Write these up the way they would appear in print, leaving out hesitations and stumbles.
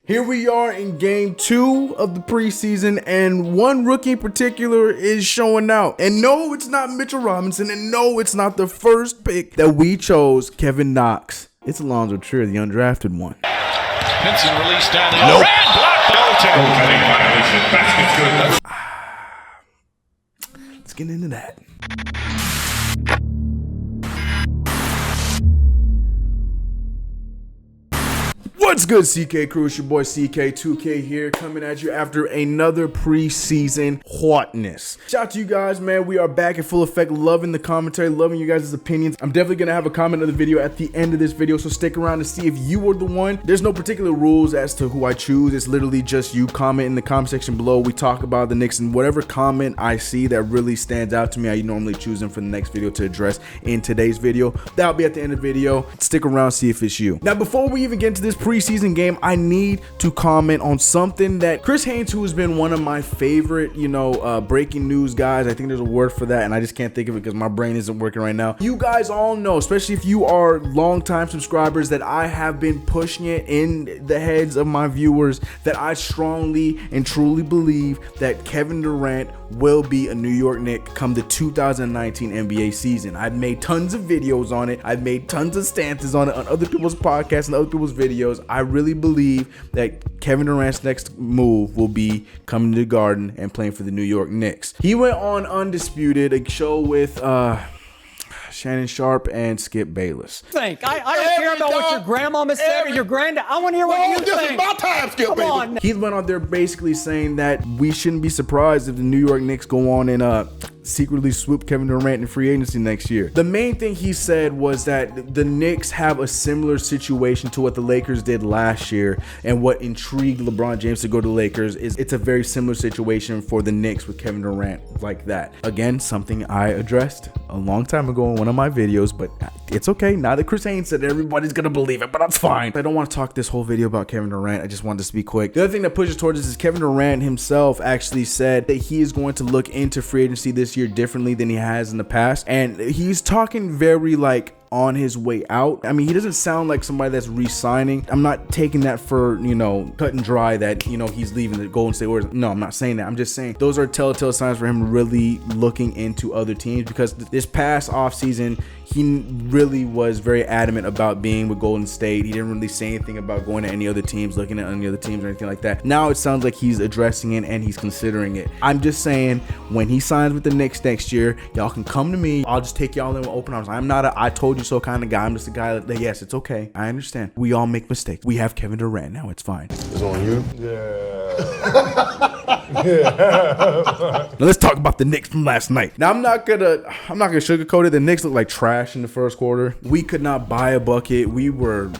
Here we are in game 2 of the preseason, and one rookie in particular is showing out. And no, it's not Mitchell Robinson, and no, it's not the first pick that we chose, Kevin Knox. It's Allonzo Trier, the undrafted one. Pinson released down the nope. Let's get into that. What's good, CK crew? It's your boy CK2K here, coming at you after another preseason hotness. Shout out to you guys, man. We are back in full effect, loving the commentary, loving you guys' opinions. I'm definitely gonna have a comment of the video at the end of this video, so stick around to see if you were the one. There's no particular rules as to who I choose. It's literally just you comment in the comment section below. We talk about the Knicks, and whatever comment I see that really stands out to me, I normally choose them for the next video to address in today's video. That'll be at the end of the video. Stick around, see if it's you. Now, before we even get into this preseason game, I need to comment on something that Chris Haynes, who has been one of my favorite, breaking news guys. I think there's a word for that, and I just can't think of it because my brain isn't working right now. You guys all know, especially if you are longtime subscribers, that I have been pushing it in the heads of my viewers that I strongly and truly believe that Kevin Durant will be a New York Knick come the 2019 NBA season. I've made tons of videos on it. I've made tons of stances on it on other people's podcasts and other people's videos. I really believe that Kevin Durant's next move will be coming to the Garden and playing for the New York Knicks. He went on Undisputed, a show with Shannon Sharp and Skip Bayless. I don't care about what your grandmama said or your granddad. I want to hear what you think. This is my time, Skip Come on. He went on there basically saying that we shouldn't be surprised if the New York Knicks go on and secretly swoop Kevin Durant in free agency next year. The main thing he said was that the Knicks have a similar situation to what the Lakers did last year, and what intrigued LeBron James to go to the Lakers is it's a very similar situation for the Knicks with Kevin Durant like that. Again, something I addressed a long time ago in one of my videos, but it's okay. Now that Chris Haynes said, everybody's gonna believe it, but that's fine. I don't want to talk this whole video about Kevin Durant. I just want this to be quick. The other thing that pushes towards this is Kevin Durant himself actually said that he is going to look into free agency this year differently than he has in the past, and he's talking very on his way out. I mean, he doesn't sound like somebody that's re-signing. I'm not taking that for, cut and dry that, he's leaving the Golden State Warriors. No, I'm not saying that. I'm just saying those are telltale signs for him really looking into other teams, because this past offseason, he really was very adamant about being with Golden State. He didn't really say anything about going to any other teams, looking at any other teams or anything like that. Now it sounds like he's addressing it and he's considering it. I'm just saying, when he signs with the Knicks next year, y'all can come to me. I'll just take y'all in with open arms. I'm not a I told you so kind of guy. I'm just a guy that, yes, it's okay. I understand. We all make mistakes. We have Kevin Durant now. It's fine. It's on you? Yeah. Now let's talk about the Knicks from last night. Now I'm not gonna sugarcoat it. The Knicks looked like trash in the first quarter. We could not buy a bucket. We were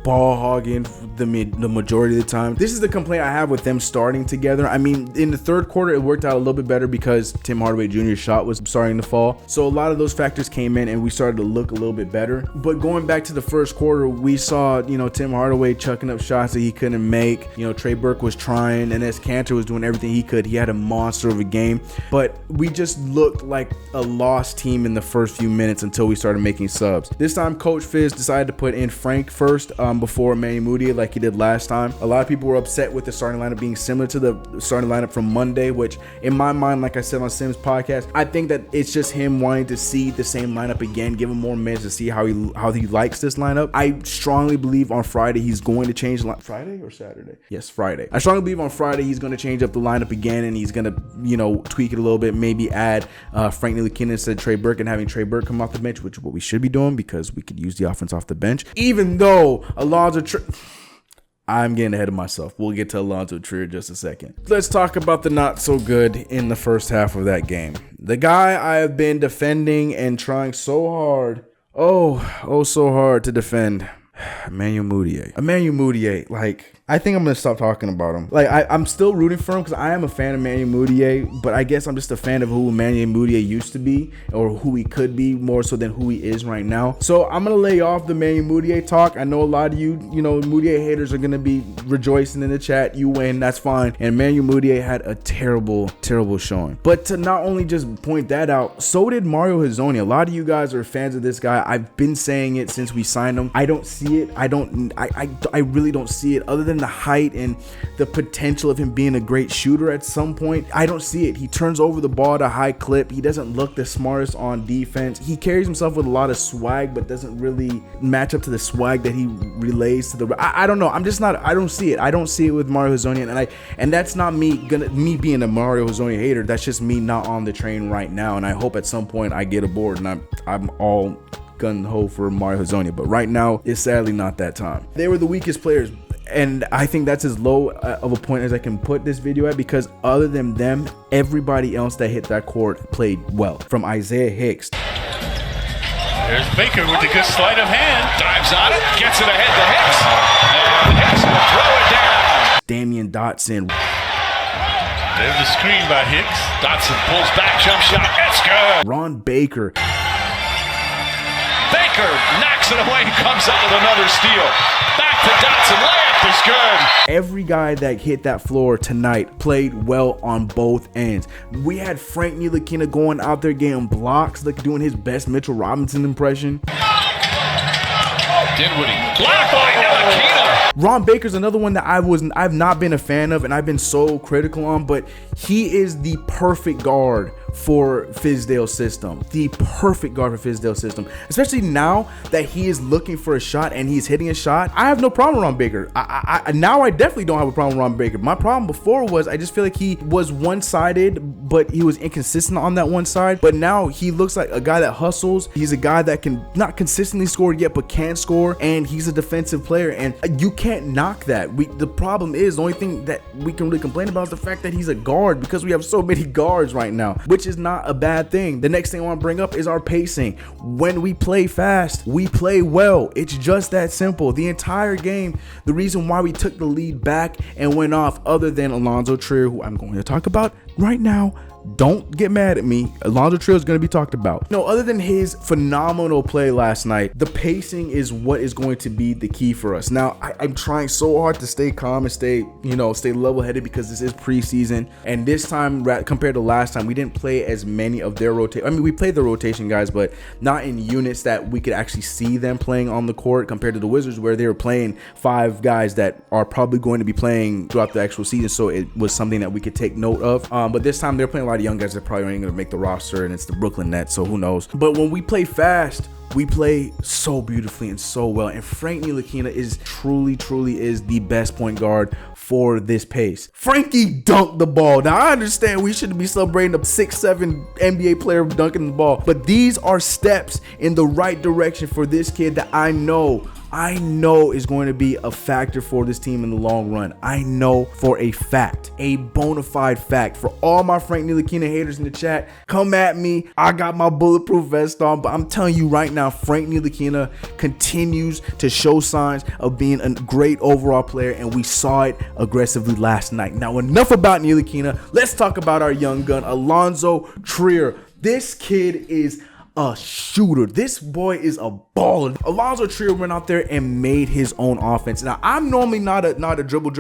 ball hogging the majority of the time. This is the complaint I have with them starting together. I mean, in the third quarter, it worked out a little bit better because Tim Hardaway Jr.'s shot was starting to fall. So a lot of those factors came in and we started to look a little bit better. But going back to the first quarter, we saw, Tim Hardaway chucking up shots that he couldn't make. Trey Burke was trying, and as Cantor was doing everything he could. He had a monster of a game. But we just looked like a lost team in the first few minutes until we started making subs. This time, Coach Fizz decided to put in Frank first before Emmanuel Mudiay like he did last time. A lot of people were upset with the starting lineup being similar to the starting lineup from Monday, which in my mind, like I said on Sim's podcast, I think that it's just him wanting to see the same lineup again, give him more minutes to see how he likes this lineup. I strongly believe on Friday he's going to change Friday or Saturday? Yes, Friday. I strongly believe on Friday he's going to change up the lineup again, and he's going to tweak it a little bit, maybe add Frank Ntilikina instead of Trey Burke, and having Trey Burke come off the bench, which is what we should be doing because we could use the offense off the bench. Even though Allonzo Trier, I'm getting ahead of myself. We'll get to Allonzo Trier in just a second. Let's talk about the not so good in the first half of that game. The guy I have been defending and trying so hard, so hard to defend, Emmanuel Mudiay. I think I'm going to stop talking about him. I'm still rooting for him because I am a fan of Emmanuel Mudiay, but I guess I'm just a fan of who Emmanuel Mudiay used to be, or who he could be more so than who he is right now. So I'm going to lay off the Emmanuel Mudiay talk. I know a lot of you, Mudiay haters are going to be rejoicing in the chat. You win, that's fine. And Emmanuel Mudiay had a terrible showing. But to not only just point that out, so did Mario Hezonja. A lot of you guys are fans of this guy. I've been saying it since we signed him. I don't see see it. I really don't see it, other than the height and the potential of him being a great shooter at some point. I don't see it. He turns over the ball at a high clip. He doesn't look the smartest on defense. He carries himself with a lot of swag, but doesn't really match up to the swag that he relays to the. I don't know. I'm just not. I don't see it. I don't see it with Mario Hezonja, and that's not me being a Mario Hezonja hater. That's just me not on the train right now. And I hope at some point I get aboard, and I'm all gun-ho for Mario Hezonja. But right now, it's sadly not that time. They were the weakest players. And I think that's as low of a point as I can put this video at, because other than them, everybody else that hit that court played well. From Isaiah Hicks. There's Baker with the good sleight of hand. Dives on it, gets it ahead to Hicks. And Hicks will throw it down. Damian Dotson. There's the screen by Hicks. Dotson pulls back, jump shot. It's good. Ron Baker. Baker knocks it away, comes up with another steal. Back to Dotson, layup is good. Every guy that hit that floor tonight played well on both ends. We had Frank Ntilikina going out there getting blocks, like doing his best Mitchell Robinson impression. Dinwiddie blocked by Ntilikina. Ron Baker's another one that I've not been a fan of, and I've been so critical on, but he is the perfect guard for Fizdale's system. The perfect guard for Fizdale's system. Especially now that he is looking for a shot and he's hitting a shot. I have no problem with Ron Baker. Now I definitely don't have a problem with Ron Baker. My problem before was I just feel like he was one-sided, but he was inconsistent on that one side. But now he looks like a guy that hustles. He's a guy that can not consistently score yet, but can score. And he's a defensive player. And you can't knock that. The problem is, the only thing that we can really complain about is the fact that he's a guard, because we have so many guards right now, which is not a bad thing. The next thing I want to bring up is our pacing. When we play fast, we play well. It's just that simple. The entire game, the reason why we took the lead back and went off, other than Allonzo Trier, who I'm going to talk about right now. Don't get mad at me. Allonzo Trier is going to be talked about. No, other than his phenomenal play last night, the pacing is what is going to be the key for us. Now, I'm trying so hard to stay calm and stay level-headed, because this is preseason. And this time, compared to last time, we didn't play as many of their rotation. I mean, we played the rotation guys, but not in units that we could actually see them playing on the court, compared to the Wizards, where they were playing 5 guys that are probably going to be playing throughout the actual season. So it was something that we could take note of. But this time, they're playing a lot of young guys that probably aren't going to make the roster, and it's the Brooklyn Nets, so who knows. But when we play fast, we play so beautifully and so well. And Frank Ntilikina is truly is the best point guard for this pace. Frankie dunked the ball. Now, I understand we shouldn't be celebrating a 6'7" NBA player dunking the ball, but these are steps in the right direction for this kid that I know is going to be a factor for this team in the long run. I know for a fact, a bona fide fact. For all my Frank Ntilikina haters in the chat, come at me. I got my bulletproof vest on, but I'm telling you right now, Frank Ntilikina continues to show signs of being a great overall player, and we saw it aggressively last night. Now, enough about Ntilikina. Let's talk about our young gun, Allonzo Trier. This kid is a shooter. This boy is a baller. Allonzo Trier went out there and made his own offense. Now, I'm normally not a dribble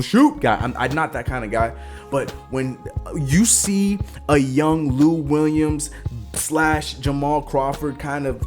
shoot guy. I'm not that kind of guy. But when you see a young Lou Williams / Jamal Crawford kind of,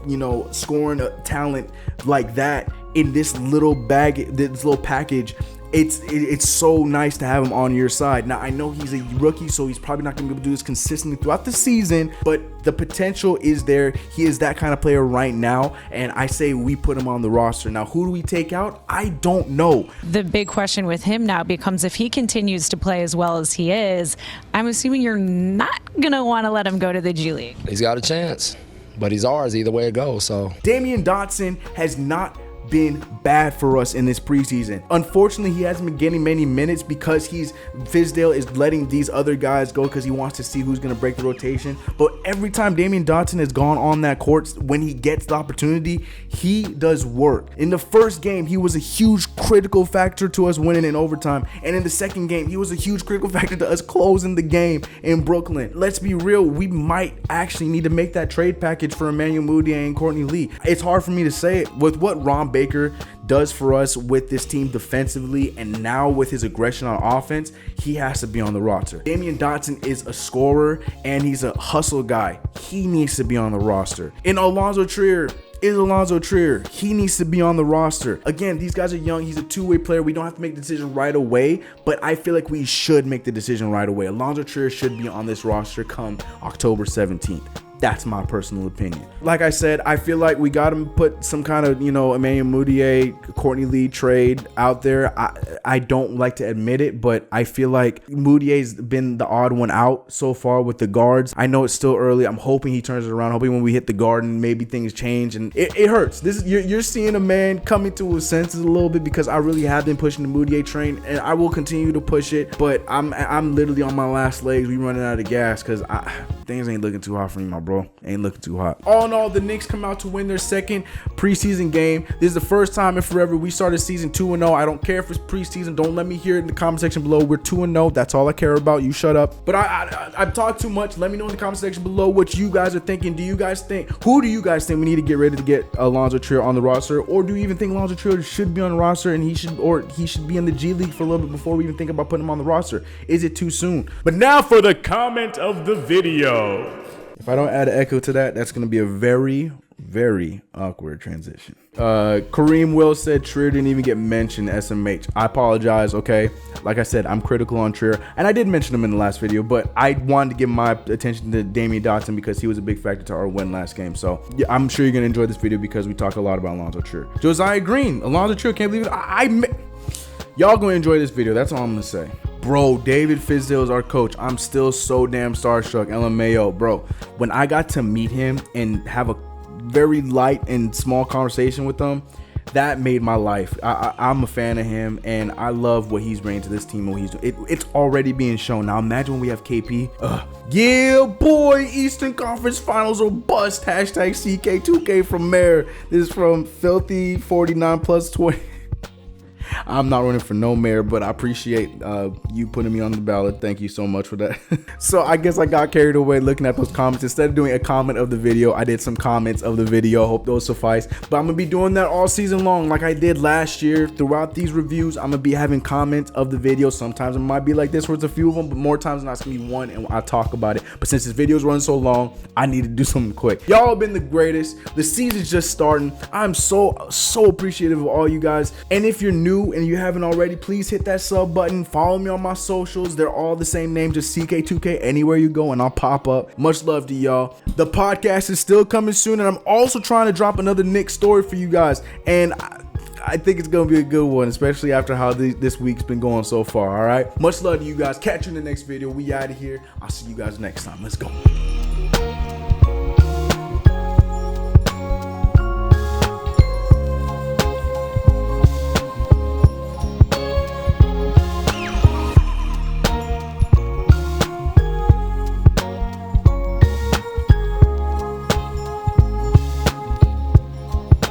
scoring a talent like that in this little bag, this little package, it's so nice to have him on your side. Now, I know he's a rookie, so he's probably not going to be able to do this consistently throughout the season, but the potential is there. He is that kind of player right now, and I say we put him on the roster. Now, who do we take out? I don't know. The big question with him now becomes, if he continues to play as well as he is, I'm assuming you're not going to want to let him go to the G League. He's got a chance, but he's ours either way it goes. So Damian Dotson has not been bad for us in this preseason. Unfortunately, he hasn't been getting many minutes because Fizdale is letting these other guys go because he wants to see who's going to break the rotation. But every time Damian Dotson has gone on that court, when he gets the opportunity, he does work. In the first game, he was a huge critical factor to us winning in overtime. And in the second game, he was a huge critical factor to us closing the game in Brooklyn. Let's be real, we might actually need to make that trade package for Emmanuel Mudiay and Courtney Lee. It's hard for me to say it with what Ron Baker does for us with this team defensively and now with his aggression on offense, he has to be on the roster. Damian Dotson is a scorer and he's a hustle guy. He needs to be on the roster. And Allonzo Trier is Allonzo Trier. He needs to be on the roster. Again, these guys are young. He's a two-way player. We don't have to make the decision right away, but I feel like we should make the decision right away. Allonzo Trier should be on this roster come October 17th. That's my personal opinion. Like I said, I feel like we got to put some kind of, Emmanuel Mudiay, Courtney Lee trade out there. I don't like to admit it, but I feel like Moutier's been the odd one out so far with the guards. I know it's still early. I'm hoping he turns it around. Hoping when we hit the Garden, maybe things change. And it hurts. You're seeing a man coming to his senses a little bit because I really have been pushing the Moutier train, and I will continue to push it. But I'm literally on my last legs. We running out of gas because things ain't looking too hot for me, my bro. Ain't looking too hot. All in all, the Knicks come out to win their second preseason game. This is the first time in forever we started season 2-0. I don't care if it's preseason. Don't let me hear it in the comment section below. We're 2-0. That's all I care about. You shut up. But I've talked too much. Let me know in the comment section below what you guys are thinking. Who do you guys think we need to get ready to get Allonzo Trier on the roster? Or do you even think Allonzo Trier should be on the roster and he should be in the G League for a little bit before we even think about putting him on the roster? Is it too soon? But now for the comment of the video. If I don't add an echo to that, that's going to be a very, very awkward transition. Kareem Will said Trier didn't even get mentioned SMH. I apologize, okay? Like I said, I'm critical on Trier, and I did mention him in the last video, but I wanted to give my attention to Damian Dotson because he was a big factor to our win last game. So yeah, I'm sure you're going to enjoy this video because we talk a lot about Allonzo Trier. Josiah Green, Allonzo Trier, can't believe it. Y'all going to enjoy this video. That's all I'm going to say. Bro, David Fizdale is our coach. I'm still so damn starstruck. LMAO, bro. When I got to meet him and have a very light and small conversation with him, that made my life. I'm a fan of him, and I love what he's bringing to this team and what he's doing. It's already being shown. Now imagine when we have KP. Yeah, boy, Eastern Conference Finals or bust. Hashtag CK2K from Mayor. This is from Filthy 49 plus 20. I'm not running for no mayor, but I appreciate you putting me on the ballot. Thank you so much for that. So I guess I got carried away looking at those comments. Instead of doing a comment of the video, I did some comments of the video. Hope those suffice. But I'm going to be doing that all season long like I did last year. Throughout these reviews, I'm going to be having comments of the video. Sometimes it might be like this where it's a few of them, but more times than not, it's going to be one and I talk about it. But since this video's running so long, I need to do something quick. Y'all have been the greatest. The season's just starting. I'm so appreciative of all you guys. And if you're new and you haven't already, please hit that sub button. Follow me on my socials. They're all the same name, just CK2K. Anywhere you go and I'll pop up. Much love to y'all. The podcast is still coming soon, and I'm also trying to drop another Knicks story for you guys, and I think it's gonna be a good one, especially after how this week's been going so far. All right, much love to you guys. Catch you in the next video. We out of here. I'll see you guys next time. Let's go.